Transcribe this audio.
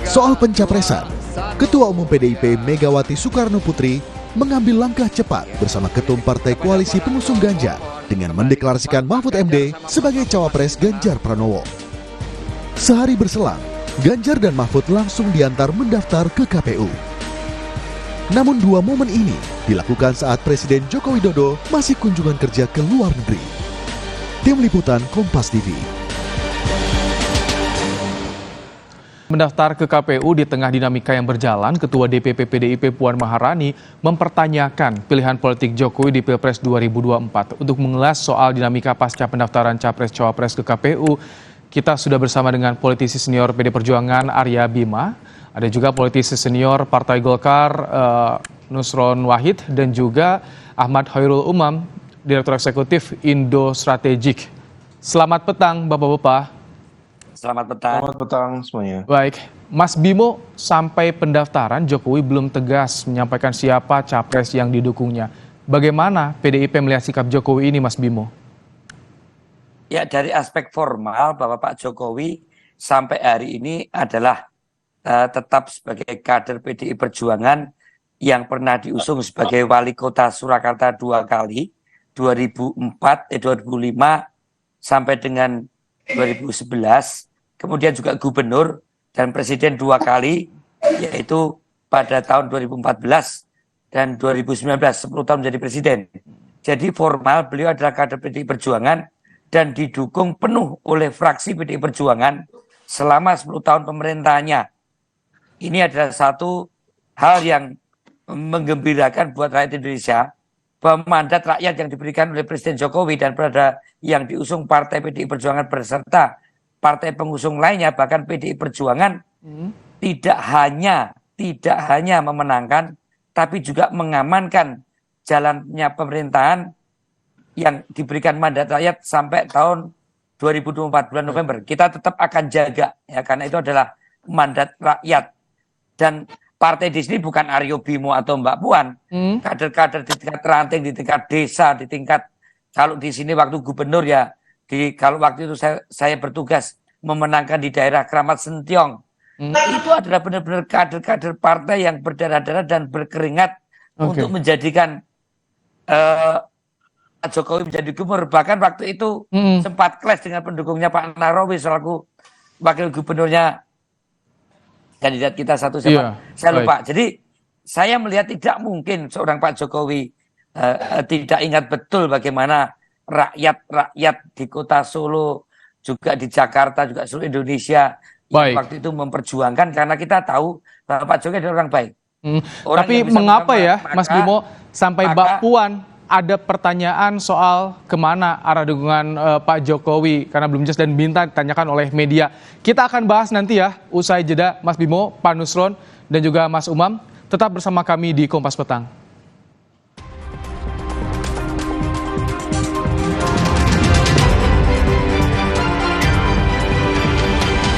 Soal pencapresan, Ketua Umum PDIP Megawati Soekarno Putri mengambil langkah cepat bersama Ketum Partai Koalisi Pengusung Ganjar dengan mendeklarasikan Mahfud MD sebagai cawapres Ganjar Pranowo. Sehari berselang, Ganjar dan Mahfud langsung diantar mendaftar ke KPU. Namun dua momen ini dilakukan saat Presiden Joko Widodo masih kunjungan kerja ke luar negeri. Tim Liputan Kompas TV. Mendaftar ke KPU di tengah dinamika yang berjalan, Ketua DPP PDIP Puan Maharani mempertanyakan pilihan politik Jokowi di Pilpres 2024. Untuk mengulas soal dinamika pasca pendaftaran Capres-Cawapres ke KPU, kita sudah bersama dengan politisi senior PD Perjuangan Arya Bima, ada juga politisi senior Partai Golkar Nusron Wahid, dan juga Ahmad Khairul Umam, Direktur Eksekutif Indo Strategik. Selamat petang Bapak-Bapak. Selamat petang. Selamat petang semuanya. Baik, Mas Bimo, sampai pendaftaran Jokowi belum tegas menyampaikan siapa capres yang didukungnya. Bagaimana PDIP melihat sikap Jokowi ini, Mas Bimo? Ya, dari aspek formal bahwa Pak Jokowi sampai hari ini adalah tetap sebagai kader PDI Perjuangan yang pernah diusung sebagai wali kota Surakarta 2 kali, 2004, 2005 sampai dengan 2011. Kemudian juga gubernur dan presiden 2 kali, yaitu pada tahun 2014 dan 2019, 10 tahun menjadi presiden. Jadi formal beliau adalah kader PDI Perjuangan dan didukung penuh oleh fraksi PDI Perjuangan selama 10 tahun pemerintahannya. Ini adalah satu hal yang menggembirakan buat rakyat Indonesia, bahwa mandat rakyat yang diberikan oleh Presiden Jokowi dan pada yang diusung Partai PDI Perjuangan beserta partai pengusung lainnya, bahkan PDI Perjuangan tidak hanya memenangkan, tapi juga mengamankan jalannya pemerintahan yang diberikan mandat rakyat sampai tahun 2024 bulan November. Kita tetap akan jaga, ya, karena itu adalah mandat rakyat. Dan partai di sini bukan Aryo Bimo atau Mbak Puan, kader-kader di tingkat ranting, di tingkat desa, di tingkat, kalau di sini waktu gubernur ya, kalau waktu itu saya bertugas memenangkan di daerah Kramat Sentiong, itu adalah benar-benar kader-kader partai yang berdarah-darah dan berkeringat untuk menjadikan Pak Jokowi menjadi gubernur. Bahkan waktu itu sempat clash dengan pendukungnya Pak Nahrawi selaku wakil gubernurnya kandidat kita satu, saya lupa. Jadi saya melihat tidak mungkin seorang Pak Jokowi tidak ingat betul bagaimana rakyat di kota Solo, juga di Jakarta, juga seluruh Indonesia yang waktu itu memperjuangkan, karena kita tahu bahwa Pak Jokowi adalah orang baik. Tapi mengapa ya, Mas Bimo, sampai Mbak Puan ada pertanyaan soal kemana arah dukungan Pak Jokowi, karena belum jelas dan minta ditanyakan oleh media. Kita akan bahas nanti ya, usai jeda, Mas Bimo, Pak Nusron, dan juga Mas Umam. Tetap bersama kami di Kompas Petang.